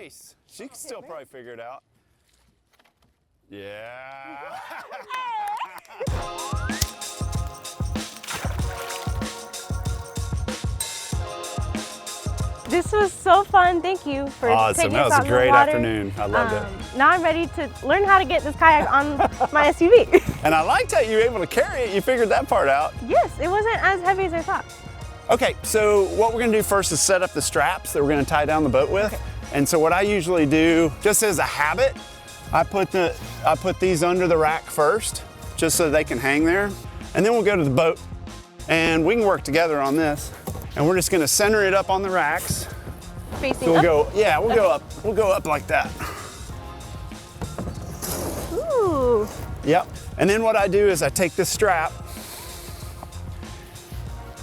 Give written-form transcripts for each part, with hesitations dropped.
Nice. She can still probably figure it out. Yeah. This was so fun. Thank you for taking us out in the water. That was a great afternoon. I loved it. Now I'm ready to learn how to get this kayak on my SUV. And I liked how you were able to carry it. You figured that part out. Yes, it wasn't as heavy as I thought. Okay, so what we're gonna do first is set up the straps that we're gonna tie down the boat with. Okay. And so what I usually do, just as a habit, I put these under the rack first, just so they can hang there. And then we'll go to the boat and we can work together on this. And we're just gonna center it up on the racks. Facing up? We'll go up. We'll go up like that. Ooh. Yep. And then what I do is I take this strap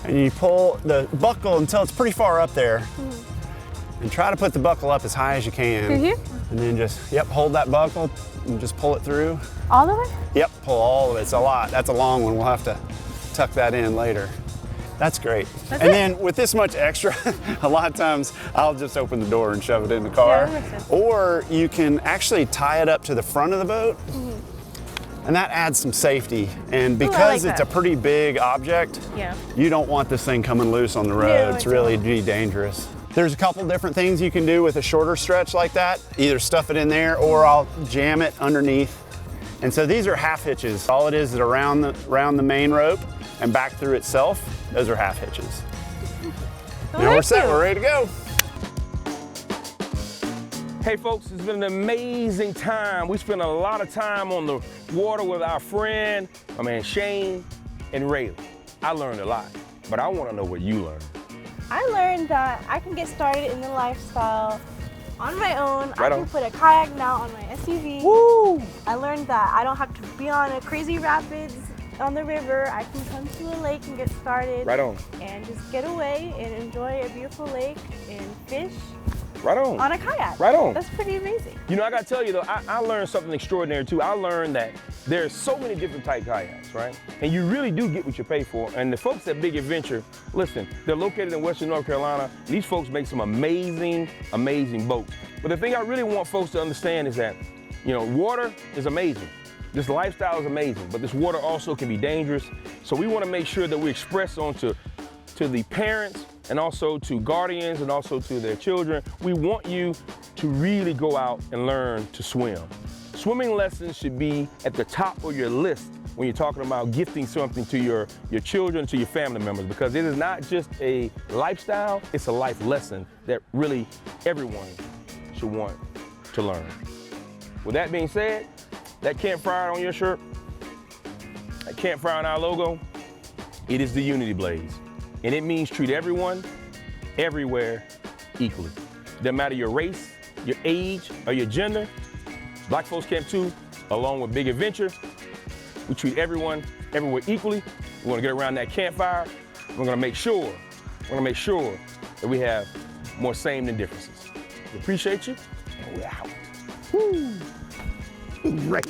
and you pull the buckle until it's pretty far up there. And try to put the buckle up as high as you can. Through here? And then just, hold that buckle and just pull it through. All the way? Yep, pull all of it. It's a lot. That's a long one. We'll have to tuck that in later. That's great. Then with this much extra, a lot of times I'll just open the door and shove it in the car. Yeah, or you can actually tie it up to the front of the boat. And that adds some safety. And because it's a pretty big object, you don't want this thing coming loose on the road. It's really dangerous. There's a couple different things you can do with a shorter stretch like that. Either stuff it in there or I'll jam it underneath. And so these are half hitches. All it is around the main rope and back through itself. Those are half hitches. Now we're set, we're ready to go. Hey folks, it's been an amazing time. We spent a lot of time on the water with our friend, my man Shane and Rayleigh. I learned a lot, but I want to know what you learned. I learned that I can get started in the lifestyle on my own. Right I can put a kayak now on my SUV. Woo! I learned that I don't have to be on a crazy rapids on the river. I can come to a lake and get started. Right on. And just get away and enjoy a beautiful lake and fish. Right on. On a kayak. Right on. That's pretty amazing. You know, I gotta tell you though, I learned something extraordinary too. I learned that there's so many different type kayaks, right? And you really do get what you pay for. And the folks at Big Adventure, listen, they're located in Western North Carolina. These folks make some amazing, amazing boats. But the thing I really want folks to understand is that, you know, water is amazing. This lifestyle is amazing, but this water also can be dangerous. So we wanna make sure that we express onto the parents and also to guardians and also to their children. We want you to really go out and learn to swim. Swimming lessons should be at the top of your list when you're talking about gifting something to your children, to your family members, because it is not just a lifestyle, it's a life lesson that really everyone should want to learn. With that being said, that campfire on your shirt, that campfire on our logo, it is the Unity Blaze. And it means treat everyone, everywhere, equally. Doesn't matter your race, your age, or your gender. Black Folks Camp 2, along with Big Adventure, we treat everyone, everywhere equally. We want to get around that campfire. We're going to make sure that we have more same than differences. We appreciate you, and we're out. Woo! Right.